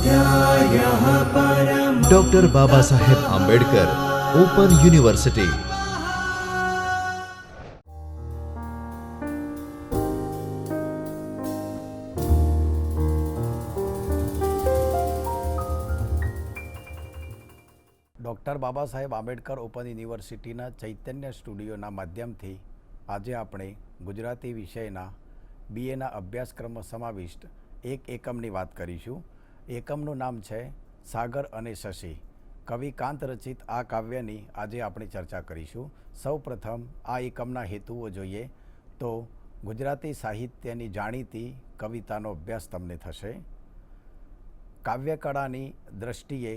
स्वाध्यायः परमः। Doctor Baba Saheb Ambedkar open university. Doctor Baba Saheb Ambedkar open યુનિવર્સિટીના ચૈતન્ય સ્ટુડિયોના માધ્યમથી આજે આપણે ગુજરાતી વિષયના બીએના અભ્યાસક્રમમાં સમાવિષ્ટ એક એકમની વાત કરીશું. એકમનું નામ છે સાગર અને શશી. કવિ કાંત રચિત આ કાવ્યની આજે આપણે ચર્ચા કરીશું. સૌ પ્રથમ આ એકમના હેતુઓ જોઈએ તો ગુજરાતી સાહિત્યની જાણીતી કવિતાનો અભ્યાસ તમને થશે. કાવ્યકળાની દૃષ્ટિએ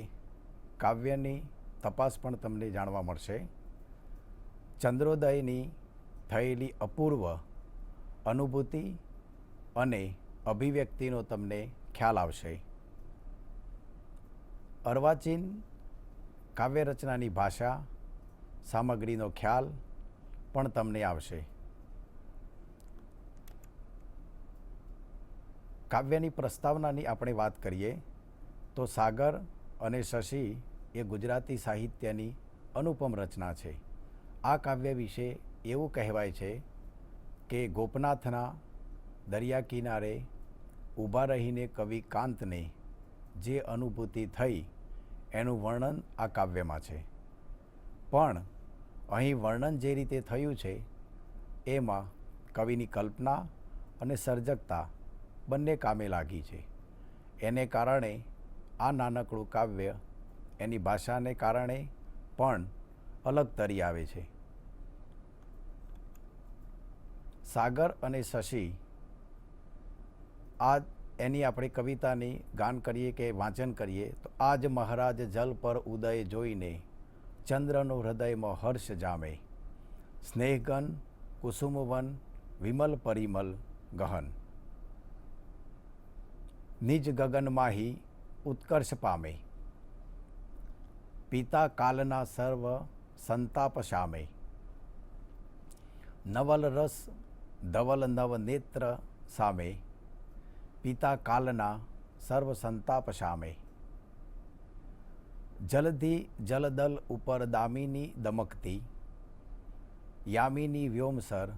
કાવ્યની તપાસ પણ તમને જાણવા મળશે. ચંદ્રોદયની થયેલી અપૂર્વ અનુભૂતિ અને અભિવ્યક્તિનો તમને ખ્યાલ આવશે. અર્વાચીન કાવ્યરચનાની ભાષા સામગ્રીનો ખ્યાલ પણ તમને આવશે. કાવ્યની પ્રસ્તાવનાની આપણે વાત કરીએ તો સાગર અને શશી એ ગુજરાતી સાહિત્યની અનુપમ રચના છે. આ કાવ્ય વિશે એવું કહેવાય છે કે ગોપનાથના દરિયા કિનારે ઊભા રહીને કવિ કાંતને જે અનુભૂતિ થઈ એનું વર્ણન આ કાવ્યમાં છે. પણ અહીં વર્ણન જે રીતે થયું છે એમાં કવિની કલ્પના અને સર્જકતા બંને કામે લાગી છે. એને કારણે આ નાનકડું કાવ્ય એની ભાષાને કારણે પણ અલગ તરી આવે છે. સાગર અને શશી આ એની આપણે કવિતાની ગાન કરીએ કે વાંચન કરીએ તો આજ મહારાજ જલ પર ઉદય જોઈને ચંદ્રનો હૃદયમાં હર્ષ જામે. સ્નેહગન કુસુમવન વિમલ પરિમલ ગહન. નિજ ગગનમાહી ઉત્કર્ષ પામે. પિતા કાલના સર્વ સંતાપ શામે. નવલ રસ ધવલ નવ નેત્ર સામે. પિતા કાલના સર્વ સંતાપ શામે. જલધિ જલદલ ઉપર દામિની દમકતી. યામિની વ્યોમસર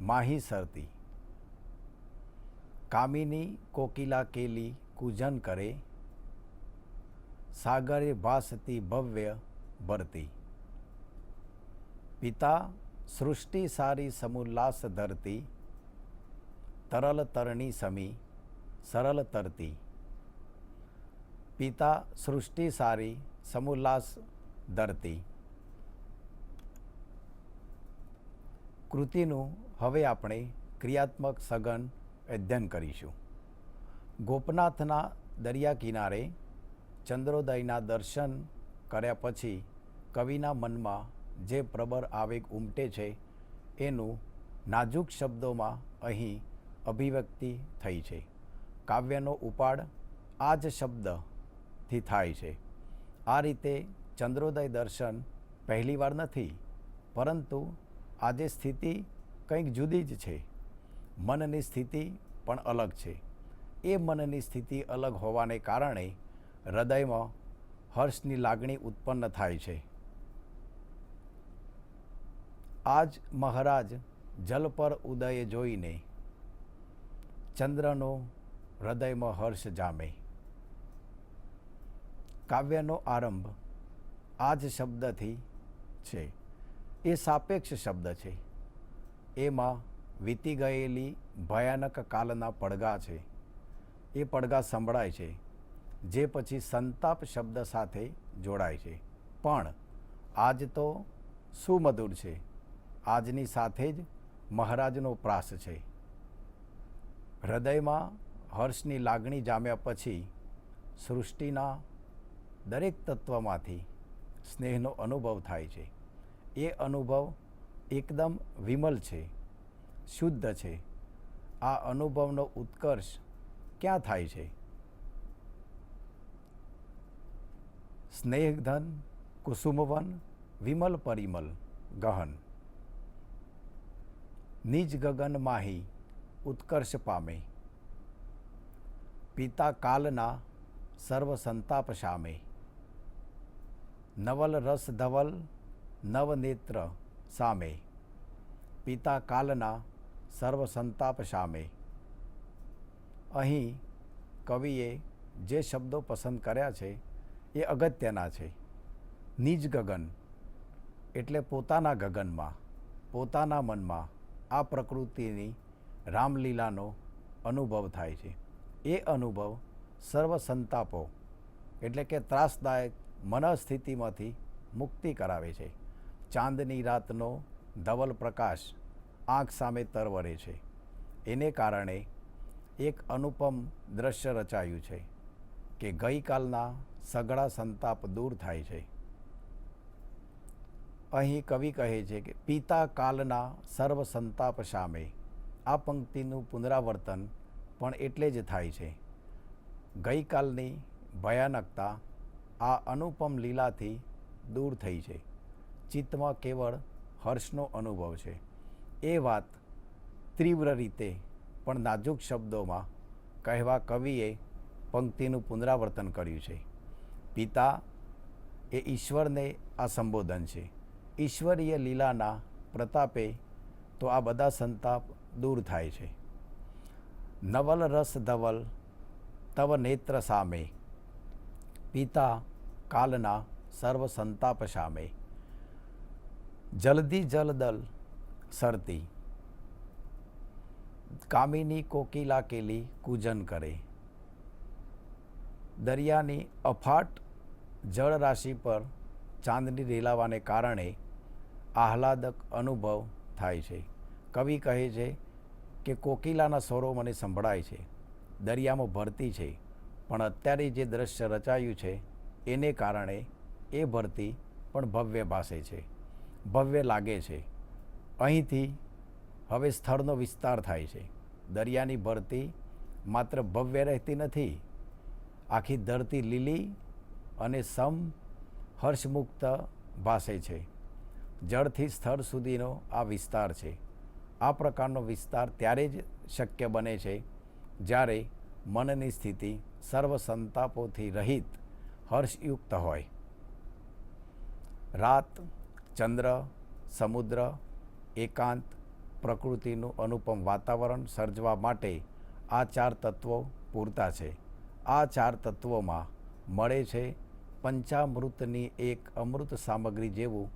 માહી સરતી. કામિની કોકિલા કેલી કૂજન કરે. સાગરે ભાસતી ભવ્ય ભરતી. પિતા સૃષ્ટિ સારી સમુલ્લાસ ધરતી. તરલ તરણી સમી સરળ તરતી. પિતા સૃષ્ટિ સારી સમુલ્લાસ ધરતી. કૃતિનું હવે આપણે ક્રિયાત્મક સઘન અધ્યયન કરીશું. ગોપનાથના દરિયા કિનારે ચંદ્રોદયના દર્શન કર્યા પછી કવિના મનમાં જે પ્રબળ આવેગ ઉમટે છે એનું નાજુક શબ્દોમાં અહીં અભિવ્યક્તિ થઈ છે. કાવ્યનો ઉપાડ આ જ શબ્દથી થાય છે. આ રીતે ચંદ્રોદય દર્શન પહેલીવાર નથી, પરંતુ આજે સ્થિતિ કંઈક જુદી જ છે. મનની સ્થિતિ પણ અલગ છે. એ મનની સ્થિતિ અલગ હોવાને કારણે હૃદયમાં હર્ષની લાગણી ઉત્પન્ન થાય છે. આજ મહારાજ જલ પર ઉદય જોઈને ચંદ્રનો હૃદયમાં હર્ષ જામે. કાવ્યનો આરંભ આ જ શબ્દથી છે. એ સાપેક્ષ શબ્દ છે. એમાં વીતી ગયેલી ભયાનક કાલના પડઘા છે. એ પડઘા સંભળાય છે, જે પછી સંતાપ શબ્દ સાથે જોડાય છે. પણ આજ તો સુમધુર છે. આજની સાથે જ મહારાજનો પ્રાસ છે. હૃદયમાં હર્ષની લાગણી જામ્યા પછી સૃષ્ટિના દરેક તત્વમાંથી સ્નેહનો અનુભવ થાય છે. એ અનુભવ એકદમ વિમલ છે, શુદ્ધ છે. આ અનુભવનો ઉત્કર્ષ ક્યાં થાય છે? સ્નેહધન કુસુમવન વિમલ પરિમલ ગહન. નિજ ગગન માહી ઉત્કર્ષ પામે. પિતા કાલના સર્વ સંતાપ સામે, નવલ રસ ધવલ નવનેત્ર સામે, પિતા કાલના સર્વ સંતાપ સામે. અહીં કવિએ જે શબ્દો પસંદ કર્યા છે એ અગત્યના છે. નિજ ગગન એટલે પોતાના ગગનમાં, પોતાના મનમાં આ પ્રકૃતિની રામલીલાનો અનુભવ થાય છે. એ અનુભવ સર્વ સંતાપો એટલે કે ત્રાસદાયક મનઃસ્થિતિમાંથી મુક્તિ કરાવે છે. ચાંદની રાતનો ધવલ પ્રકાશ આંખ સામે તરવરે છે. એને કારણે એક અનુપમ દ્રશ્ય રચાયું છે કે ગઈકાલના સઘળા સંતાપ દૂર થાય છે. અહીં કવિ કહે છે કે પિતા કાલના સર્વ સંતાપ સામે. આ પંક્તિનું પુનરાવર્તન પણ એટલે જ થાય છે. ગઈકાલની ભયાનકતા આ અનુપમ લીલાથી દૂર થઈ છે. ચિત્તમાં કેવળ હર્ષનો અનુભવ છે. એ વાત તીવ્ર રીતે પણ નાજુક શબ્દોમાં કહેવા કવિએ પંક્તિનું પુનરાવર્તન કર્યું છે. પિતા એ ઈશ્વરને આ સંબોધન છે. ઈશ્વરીય લીલાના પ્રતાપે તો આ બધા સંતાપ દૂર થાય છે. નવલ રસ ધવલ તવ નેત્ર સામે, પિતા કાલના સર્વ સંતાપ સામે. જલદી જલદલ સરતી, કામિની કોકિલા કેલી કૂજન કરે. દરિયાની અફાટ જળરાશિ પર ચાંદની રેલાવાને કારણે આહલાદક અનુભવ થાય છે. કવિ કહે છે કે કોકિલાના સ્વરો મને સંભળાય છે, દરિયામાં ભરતી છે, પણ અત્યારે જે દ્રશ્ય રચાયું છે એને કારણે એ ભરતી પણ ભવ્ય ભાસે છે, ભવ્ય લાગે છે. અહીંથી હવે સ્થળનો વિસ્તાર થાય છે. દરિયાની ભરતી માત્ર ભવ્ય રહેતી નથી, આખી ધરતી લીલી અને હર્ષમુક્ત ભાસે છે. જળથી સ્થળ સુધીનો આ વિસ્તાર છે. આ પ્રકારનો વિસ્તાર ત્યારે જ શક્ય બને છે જ્યારે મનની સ્થિતિ સર્વ સંતાપોથી રહિત હર્ષયુક્ત હોય. રાત, ચંદ્ર, સમુદ્ર, એકાંત, પ્રકૃતિનું અનુપમ વાતાવરણ સર્જવા માટે આ ચાર તત્વો પૂરતા છે. આ ચાર તત્વોમાં મળે છે પંચામૃતની એક અમૃત સામગ્રી જેવું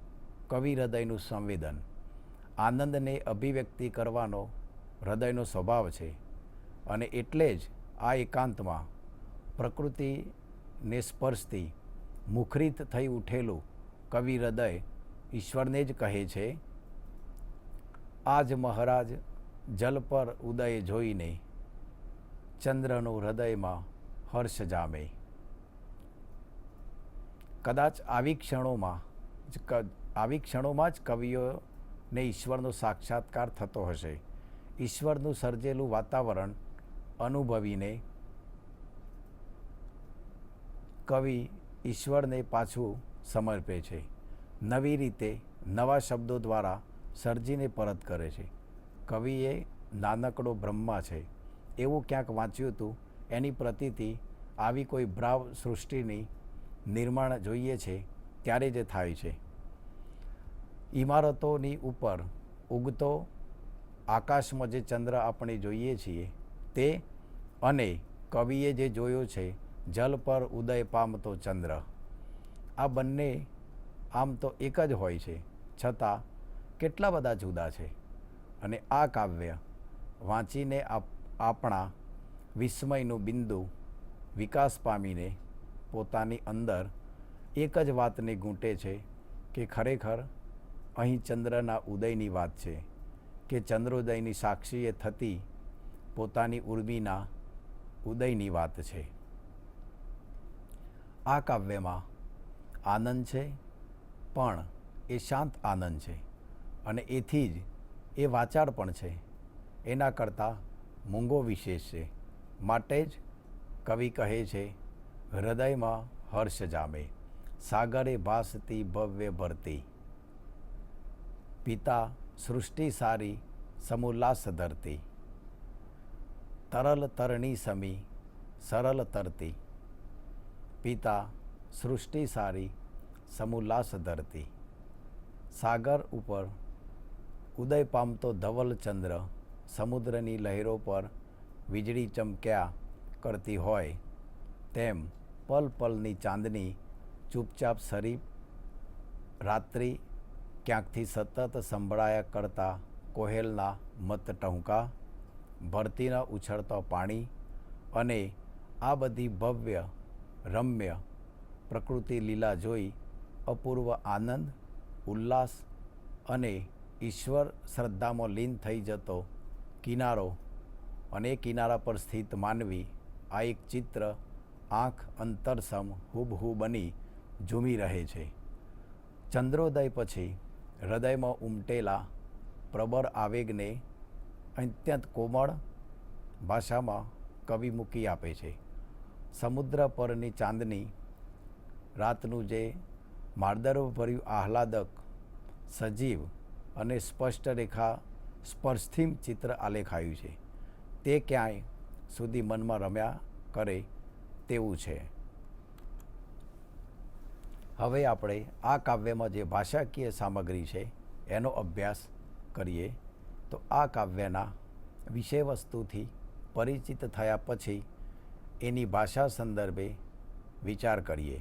કવિ હૃદયનું સંવેદન. આનંદને અભિવ્યક્તિ કરવાનો હૃદયનો સ્વભાવ છે અને એટલે જ આ એકાંતમાં પ્રકૃતિને સ્પર્શથી મુખરિત થઈ ઉઠેલું કવિ હૃદય ઈશ્વરને જ કહે છે, આજ મહારાજ જલ પર ઉદય જોઈને ચંદ્રનું હૃદયમાં હર્ષ જામે. કદાચ આવી ક્ષણોમાં જ કવિઓને ઈશ્વરનો સાક્ષાત્કાર થતો હશે. ઈશ્વરનું સર્જેલું વાતાવરણ અનુભવીને કવિ ઈશ્વરને પાછું સમર્પે છે. નવી રીતે નવા શબ્દો દ્વારા સર્જીને પરત કરે છે. કવિએ નાનકડો બ્રહ્મા છે એવું ક્યાંક વાંચ્યું હતું. એની પ્રતીતિ આવી કોઈ ભાવ સૃષ્ટિની નિર્માણ જોઈએ છે ત્યારે જ થાય છે. ઇમારતોની ઉપર ઉગતો આકાશમાં જે ચંદ્ર આપણે જોઈએ છીએ તે અને કવિએ જે જોયો છે જલ પર ઉદય પામતો ચંદ્ર, આ બંને આમ તો એક જ હોય છે, છતાં કેટલા બધા જુદા છે. અને આ કાવ્ય વાંચીને આપણા વિસ્મયનું બિંદુ વિકાસ પામીને પોતાની અંદર એક જ વાતને ગૂંટે છે કે ખરેખર અહીં ચંદ્રના ઉદયની વાત છે, કે ચંદ્રોદયની સાક્ષીએ થતી પોતાની ઉર્મિના ઉદયની વાત છે. આ કાવ્યમાં આનંદ છે, પણ એ શાંત આનંદ છે અને એથી જ એ વાચાળ પણ છે. એના કરતાં મૂંગો વિશેષ છે. માટે જ કવિ કહે છે, હૃદયમાં હર્ષ જામે, સાગરે ભાસતી ભવ્ય ભરતી. પિતા સૃષ્ટિ સારી સમુલ્લાસ ધરતી, તરલ તરણી સમી સરળ તરતી. પિતા સૃષ્ટિ સારી સમુલ્લાસ ધરતી. સાગર ઉપર ઉદય પામતો ધવલ ચંદ્ર સમુદ્રની લહેરો પર વીજળી ચમક્યા કરતી હોય તેમ પલ પલની ચાંદની ચૂપચાપ સરી રાત્રિ ક્યાંકથી સતત સંભળાયા કરતા કોહેલના મત ટહુકા, ભરતીના ઉછળતો પાણી અને આ બધી ભવ્ય રમ્ય પ્રકૃતિ લીલા જોઈ અપૂર્વ આનંદ, ઉલ્લાસ અને ઈશ્વર શ્રદ્ધામાં લીન થઈ જતો કિનારો અને કિનારા પર સ્થિત માનવી આ એક ચિત્ર આંખ અંતરસમ હુબહુ બની ઝૂમી રહે છે. ચંદ્રોદય પછી હૃદયમાં ઉમટેલા પ્રબળ આવેગને અત્યંત કોમળ ભાષામાં કવિ મૂકી આપે છે. સમુદ્ર પરની ચાંદની રાતનું જે માર્દરભર્યું આહલાદક, સજીવ અને સ્પષ્ટ રેખા સ્પર્શથી ચિત્ર આલેખાયું છે તે ક્યાંય સુધી મનમાં રમ્યા કરે તેવું છે. હવે આપણે આ કાવ્યમાં જે ભાષાકીય સામગ્રી છે એનો અભ્યાસ કરીએ. તો આ કાવ્યના વિષય વસ્તુથી પરિચિત થયા પછી એની ભાષા સંદર્ભે વિચાર કરીએ.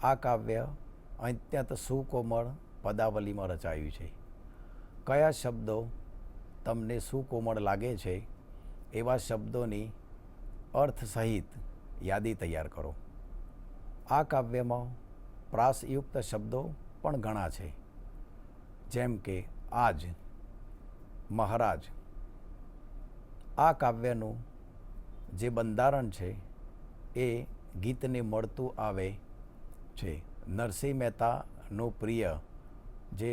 આ કાવ્ય અત્યંત સુકોમળ પદાવલીમાં રચાયું છે. કયા શબ્દો તમને સુકોમળ લાગે છે એવા શબ્દોની અર્થ સહિત યાદી તૈયાર કરો. આ કાવ્યમાં પ્રાસયુક્ત શબ્દો પણ ઘણા છે, જેમ કે આજ, મહારાજ. આ કાવ્યનું જે બંધારણ છે એ ગીતને મળતું આવે છે. નરસિંહ મહેતાનું પ્રિય જે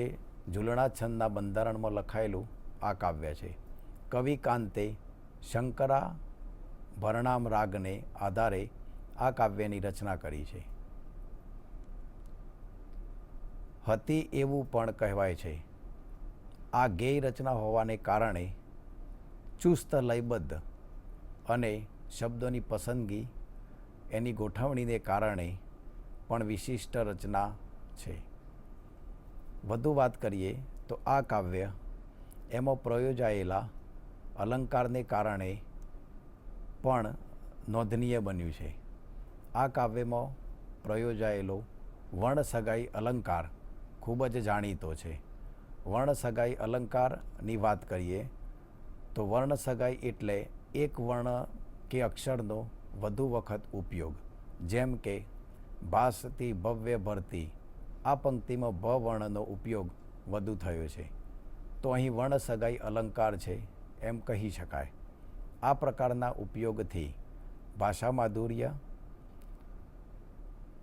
ઝૂલણા છંદના બંધારણમાં લખાયેલું આ કાવ્ય છે. કવિ કાંતે શંકરા ભરણામ રાગને આધારે આ કાવ્યની રચના કરી છે. હતી એવું પણ કહેવાય છે. આ ગેય રચના હોવાને કારણે ચુસ્ત લયબદ્ધ અને શબ્દોની પસંદગી એની ગોઠવણીને કારણે પણ વિશિષ્ટ રચના છે. વધુ વાત કરીએ તો આ કાવ્ય એમાં પ્રયોજાયેલા અલંકારને કારણે પણ નોંધનીય બન્યું છે. આ કાવ્યમાં પ્રયોજાયેલો વર્ણસગાઈ અલંકાર ખૂબ જ જાણીતો છે. વર્ણસગાઈ અલંકારની વાત કરીએ તો વર્ણસગાઈ એટલે એક વર્ણ કે અક્ષરનો વધુ વખત ઉપયોગ. જેમ કે ભાસતી ભવ્ય ભરતી, આ પંક્તિમાં ભ વર્ણનો ઉપયોગ વધુ થયો છે તો અહીં વર્ણસગાઈ અલંકાર છે એમ કહી શકાય. આ પ્રકારના ઉપયોગથી ભાષા માધુર્ય,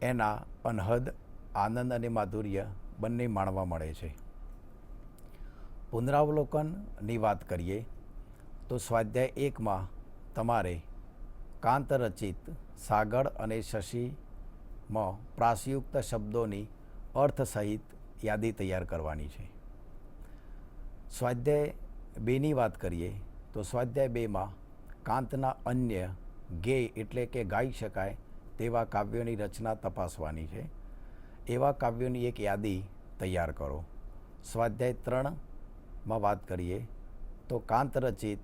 એના અનહદ આનંદ અને માધુર્ય બંને માણવા મળે છે. પુનરાવલોકનની વાત કરીએ તો સ્વાધ્યાય 1માં તમારે કાંત રચિત સાગર અને શશીમાં પ્રાસયુક્ત શબ્દોની અર્થ સહિત યાદી તૈયાર કરવાની છે. સ્વાધ્યાય 2ની વાત કરીએ તો સ્વાધ્યાય 2માં કાંતના અન્ય ગેય એટલે કે ગાઈ શકાય તેવા કાવ્યોની રચના તપાસવાની છે. એવા કાવ્યોની એક યાદી તૈયાર કરો. સ્વાધ્યાય 3માં વાત કરીએ તો કાંત રચિત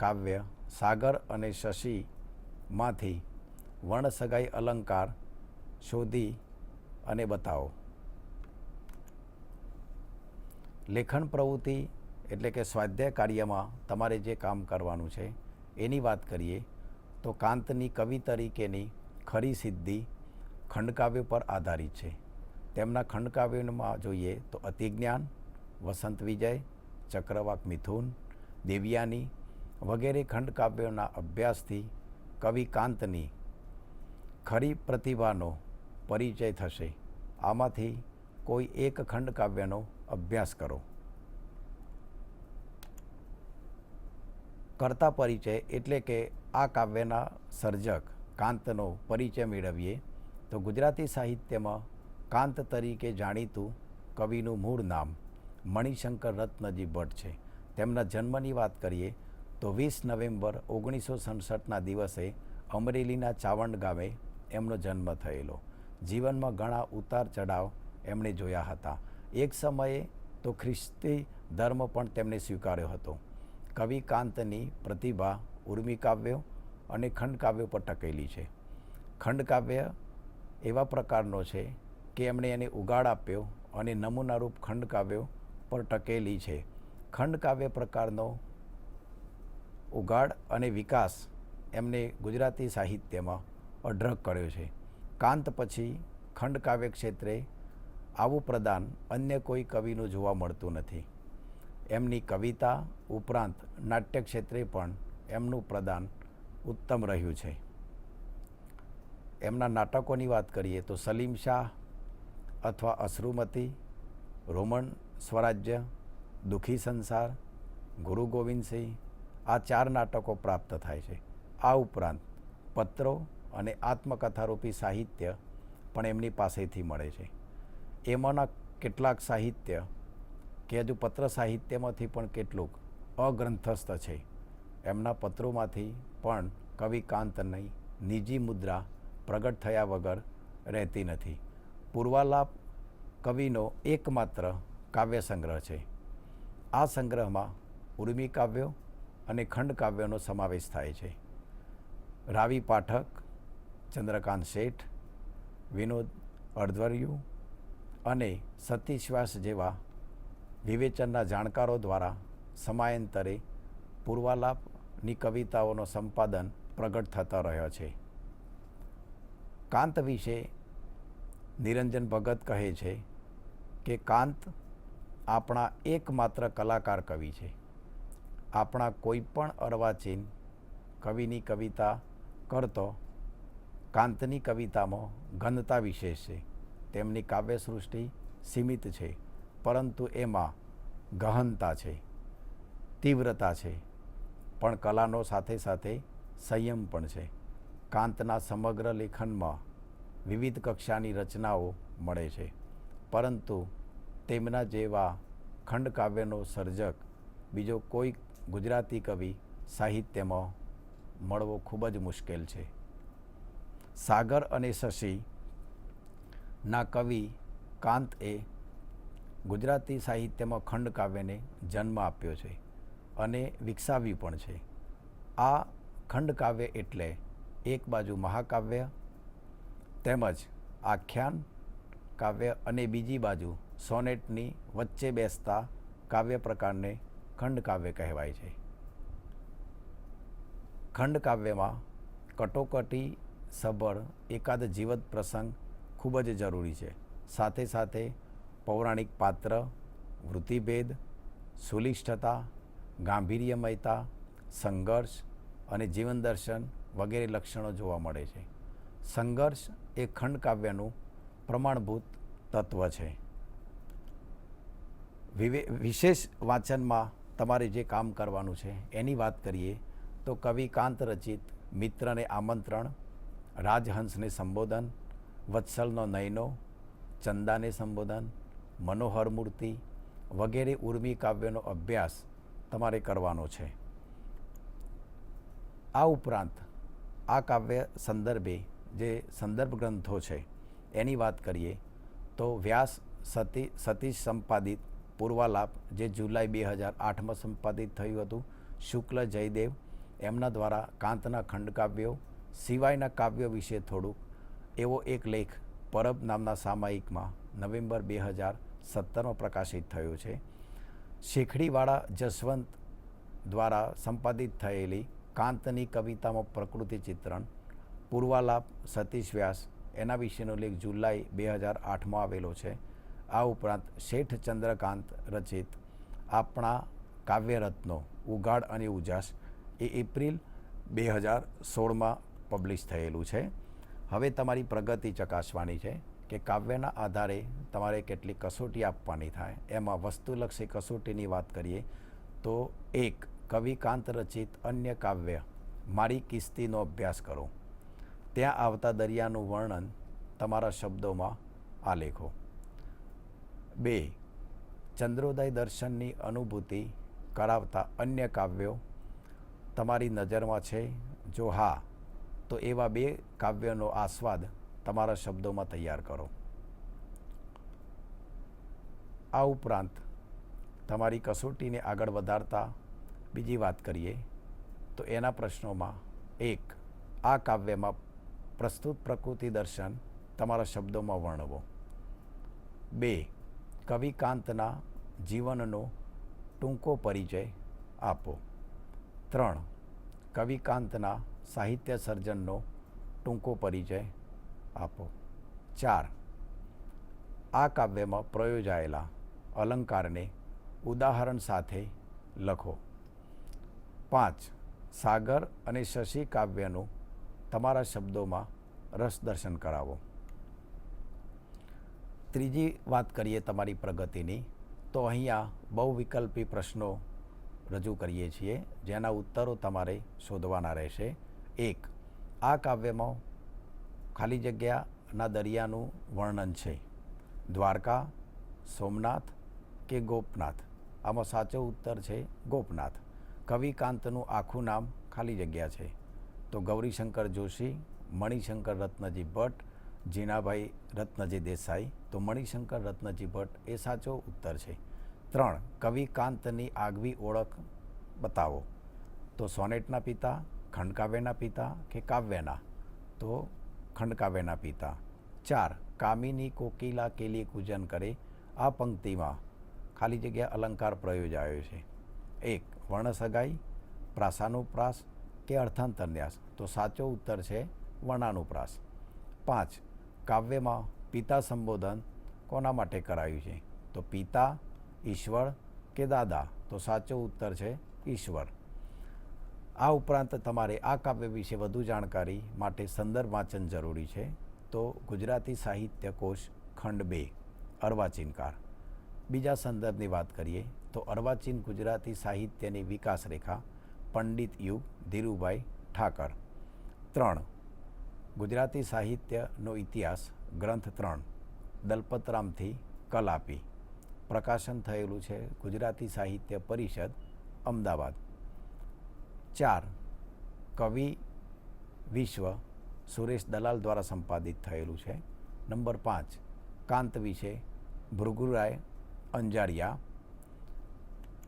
કાવ્ય સાગર અને શશીમાંથી વર્ણસગાઈ અલંકાર શોધી અને બતાવો. લેખન પ્રવૃત્તિ એટલે કે સ્વાધ્યાય કાર્યમાં તમારે જે કામ કરવાનું છે એની વાત કરીએ તો કાંતની કવિ તરીકેની ખરી સિદ્ધિ ખંડકાવ્યો પર આધારિત છે. તેમના ખંડકાવ્યોમાં જોઈએ તો અતિજ્ઞાન, વસંત વિજય, ચક્રવાક મિથુન, દેવયાની વગેરે ખંડકાવ્યોના અભ્યાસથી કવિ કાંતની ખરી પ્રતિભાનો પરિચય થશે. આમાંથી કોઈ એક ખંડકાવ્યનો અભ્યાસ કરો. કર્તા પરિચય એટલે કે આ કાવ્યના સર્જક કાંતનો પરિચય મેળવીએ તો ગુજરાતી સાહિત્યમાં કાંત તરીકે જાણીતું કવિનું મૂળ નામ મણિશંકર રત્નજી ભટ્ટ છે. તેમના જન્મની વાત કરીએ તો 20 નવેમ્બર 1967ના દિવસે અમરેલીના ચાવંડ ગામે એમનો જન્મ થયેલો. જીવનમાં ઘણા ઉતાર ચઢાવ એમણે જોયા હતા. એક સમયે તો ખ્રિસ્તી ધર્મ પણ તેમણે સ્વીકાર્યો હતો. કવિ કાંતની પ્રતિભા ઉર્મિકાવ્યો અને ખંડકાવ્યો પર ટકેલી છે. ખંડકાવ્ય એવા પ્રકારનો છે કે એમણે એને ઉગાડ આપ્યો અને નમૂનારૂપ ખંડકાવ્યો પર ટકેલી છે. ખંડકાવ્ય પ્રકારનો ઉગાડ અને વિકાસ એમને ગુજરાતી સાહિત્યમાં અઢળક કર્યો છે. કાંત પછી ખંડકાવ્ય ક્ષેત્રે આવું પ્રદાન અન્ય કોઈ કવિનું જોવા મળતું નથી. એમની કવિતા ઉપરાંત નાટ્ય ક્ષેત્રે પણ એમનું પ્રદાન ઉત્તમ રહ્યું છે. એમના નાટકોની વાત કરીએ તો સલીમ શાહ અથવા અશ્રુમતી, રોમન સ્વરાજ્ય, દુઃખી સંસાર, ગુરુ ગોવિંદસિંહ, આ 4 નાટકો પ્રાપ્ત થાય છે. આ ઉપરાંત પત્રો અને આત્મકથારૂપી સાહિત્ય પણ એમની પાસેથી મળે છે. એમાંના કેટલાક સાહિત્ય કે હજુ પત્ર સાહિત્યમાંથી પણ કેટલુંક અગ્રંથસ્થ છે. એમના પત્રોમાંથી પણ કવિ કાંતની નિજી મુદ્રા પ્રગટ થયા વગર રહેતી નથી. પૂર્વાલાપ કવિનો એકમાત્ર કાવ્ય સંગ્રહ છે. આ સંગ્રહમાં ઉર્મી કાવ્યો અને ખંડકાવ્યોનો સમાવેશ થાય છે. રાવી પાઠક, ચંદ્રકાંત શેઠ, વિનોદ અર્ધવર્યુ અને સતીશ્વાસ જેવા વિવેચનના જાણકારો દ્વારા સમયાંતરે પૂર્વાલાપની કવિતાઓનો સંપાદન પ્રગટ થતા રહ્યો છે. કાંત વિશે નિરંજન ભગત કહે છે કે કાંત આપણા એકમાત્ર કલાકાર કવિ છે. આપણા કોઈ પણ અર્વાચીન કવિની કવિતા કરતો કાંતની કવિતામાં ઘનતા વિશેષ છે. તેમની કાવ્યસૃષ્ટિ સીમિત છે, પરંતુ એમાં ગહનતા છે, તીવ્રતા છે, પણ કલાનો સાથે સાથે સંયમ પણ છે. કાંતના સમગ્ર લેખનમાં વિવિધ કક્ષાની રચનાઓ મળે છે, પરંતુ તેમના જેવા ખંડકાવ્યનો સર્જક બીજો કોઈ ગુજરાતી કવિ સાહિત્યમાં મળવો ખૂબ જ મુશ્કેલ છે. સાગર અને શશીના કવિ કાંતએ ગુજરાતી સાહિત્યમાં ખંડકાવ્યને જન્મ આપ્યો છે અને વિકસાવ્યું પણ છે. આ ખંડકાવ્ય એટલે એક બાજુ મહાકાવ્ય તેમજ આખ્યાન કાવ્ય અને બીજી બાજુ સોનેટની વચ્ચે બેસતા કાવ્ય પ્રકારને ખંડકાવ્ય કહેવાય છે. ખંડકાવ્યમાં કટોકટી સભર એકાદ જીવંત પ્રસંગ ખૂબ જ જરૂરી છે. સાથે સાથે પૌરાણિક પાત્ર, વૃત્તિભેદ, સુલિષ્ઠતા, ગાંભીર્યમયતા, સંઘર્ષ અને જીવન દર્શન વગેરે લક્ષણો જોવા મળે છે. સંઘર્ષ એ ખંડકાવ્યનું પ્રમાણભૂત તત્વ છે. વિશેષ વાંચનમાં તમારે જે કામ કરવાનું છે એની વાત કરીએ તો કવિ કાંત રચિત મિત્રને આમંત્રણ, રાજહંસને સંબોધન, વત્સલનો નયનો, ચંદાને સંબોધન, મનોહર મૂર્તિ વગેરે ઉર્મી કાવ્યનો અભ્યાસ તમારે કરવાનો છે. આ ઉપરાંત આ કાવ્ય સંદર્ભે જે સંદર્ભ ગ્રંથો છે એની વાત કરીએ તો વ્યાસ સતીશ સંપાદિત પૂર્વાલાપ જે જુલાઈ 2008માં સંપાદિત થયું હતું, શુક્લ જયદેવ એમના દ્વારા કાંતના ખંડકાવ્યો સિવાયના કાવ્યો વિશે થોડુંક એવો એક લેખ પરબ નામના સામાયિકમાં નવેમ્બર 2017માં પ્રકાશિત થયો છે. શેખડીવાળા જસવંત દ્વારા સંપાદિત થયેલી કાંતની કવિતામાં પ્રકૃતિ ચિત્રણ પૂર્વાલાપ સતીશ વ્યાસ એના વિશેનો લેખ જુલાઈ 2008માં આવેલો છે. આ ઉપરાંત શેઠ ચંદ્રકાંત રચિત આપણા કાવ્યરત્નો ઉઘાડ અને ઉજાસ એ એપ્રિલ 2016માં પબ્લિશ થયેલું છે. હવે તમારી પ્રગતિ ચકાસવાની છે કે કાવ્યના આધારે તમારે કેટલી કસોટી આપવાની થાય. એમાં વસ્તુલક્ષી કસોટીની વાત કરીએ તો 1. કવિ કાંત રચિત અન્ય કાવ્ય મારી કિસ્તીનો અભ્યાસ કરો. ત્યાં આવતા દરિયાનું વર્ણન તમારા શબ્દોમાં આલેખો. 2. ચંદ્રોદય દર્શનની અનુભૂતિ કરાવતા અન્ય કાવ્યો તમારી નજરમાં છે? જો હા તો એવા બે કાવ્યનો આસ્વાદ તમારા શબ્દોમાં તૈયાર કરો. આ ઉપરાંત તમારી કસોટીને આગળ વધારતા બીજી વાત કરીએ તો એના પ્રશ્નોમાં 1. આ કાવ્યમાં પ્રસ્તુત પ્રકૃતિ દર્શન તમારા શબ્દોમાં વર્ણવો. 2. કવિ કાંતના જીવનનો ટૂંકો પરિચય આપો. 3. કવિ કાંતના સાહિત્ય સર્જનનો ટૂંકો પરિચય આપો. 4. આ કાવ્યમાં પ્રયોજાયેલા અલંકારને ઉદાહરણ સાથે લખો. 5. સાગર અને શશી કાવ્યનું તમારા શબ્દોમાં રસદર્શન કરાવો. ત્રીજી વાત કરીએ તમારી પ્રગતિની તો અહીંયા બહુવિકલ્પી પ્રશ્નો રજૂ કરીએ છીએ જેના ઉત્તરો તમારે શોધવાના રહેશે. 1. આ કાવ્યમાં ખાલી જગ્યાના દરિયાનું વર્ણન છે. દ્વારકા, સોમનાથ કે ગોપનાથ? આમાં સાચો ઉત્તર છે ગોપનાથ. કવિ કાંતનું આખું નામ ખાલી જગ્યા છે તો ગૌરીશંકર જોશી, મણિશંકર રત્નજી ભટ્ટ, જીનાભાઈ રત્નજી દેસાઈ. તો મણિશંકર રત્નજી ભટ્ટ એ સાચો ઉત્તર છે. 3. કવિ કાંતની આગવી ઓળખ બતાવો. તો સોનેટના પિતા, ખંડકાવ્યના પિતા કે કાવ્યના? તો ખંડકાવ્યના પિતા. 4. કામિની કોકિલા કેલી કૂજન કરે. આ પંક્તિમાં ખાલી જગ્યા અલંકાર પ્રયોજાયો છે. 1. વર્ણસગાઈ, પ્રાસાનુપ્રાસ કે અર્થાંતરન્યાસ? તો સાચો ઉત્તર છે વર્ણાનુપ્રાસ. 5. કાવ્યમાં પિતા સંબોધન કોના માટે કરાયું છે? તો પિતા, ઈશ્વર કે દાદા? તો સાચો ઉત્તર છે ઈશ્વર. આ ઉપરાંત તમારે આ કાવ્ય વિશે વધુ જાણકારી માટે સંદર્ભ વાંચન જરૂરી છે. તો ગુજરાતી સાહિત્ય કોશ ખંડ 2 અર્વાચીનકાર. બીજા સંદર્ભની વાત કરીએ તો અર્વાચીન ગુજરાતી સાહિત્યની વિકાસ રેખા પંડિત યુગ ધીરુભાઈ ઠાકર. 3. ગુજરાતી સાહિત્યનો ઇતિહાસ ગ્રંથ 3 દલપતરામથી કલાપી. પ્રકાશન થયેલું છે ગુજરાતી સાહિત્ય પરિષદ અમદાવાદ. 4. કવિ વિશ્વ સુરેશ દલાલ દ્વારા સંપાદિત થયેલું છે. નંબર 5. કાંત વિશે ભૃગુરાય અંજારિયા.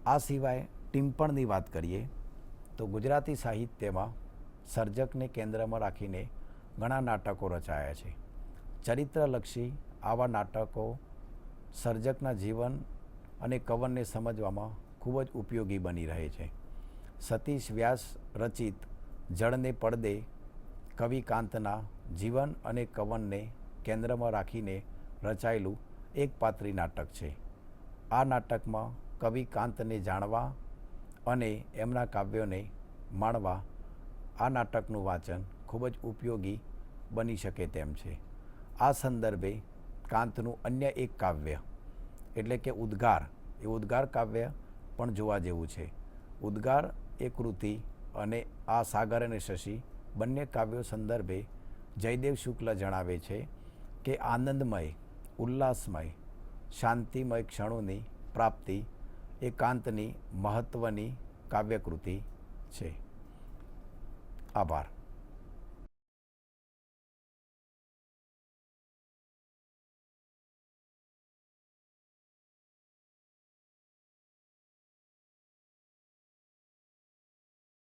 આ સિવાય ટિપ્પણની વાત કરીએ તો ગુજરાતી સાહિત્યમાં સર્જકને કેન્દ્રમાં રાખીને ઘણા નાટકો રચાયા છે. ચરિત્રલક્ષી આવા નાટકો સર્જકના જીવન અને કવનને સમજવામાં ખૂબ જ ઉપયોગી બની રહે છે. સતીશ વ્યાસ રચિત જળને પડદે કવિ કાંતના જીવન અને કવનને કેન્દ્રમાં રાખીને રચાયેલું એકપાત્રી નાટક છે. આ નાટકમાં કવિ કાંતને જાણવા અને એમના કાવ્યોને માણવા આ નાટકનું વાંચન ખૂબ જ ઉપયોગી બની શકે તેમ છે. આ સંદર્ભે કાંતનું અન્ય એક કાવ્ય એટલે કે ઉદ્ગાર, એ ઉદ્ગાર કાવ્ય પણ જોવા જેવું છે. ઉદ્ગાર એ કૃતિ અને આ સાગર અને શશી બંને કાવ્યો સંદર્ભે જયદેવ શુક્લ જણાવે છે કે આનંદમય, ઉલ્લાસમય, શાંતિમય ક્ષણોની પ્રાપ્તિ એ કાંતની મહત્ત્વની કાવ્યકૃતિ છે. આભાર.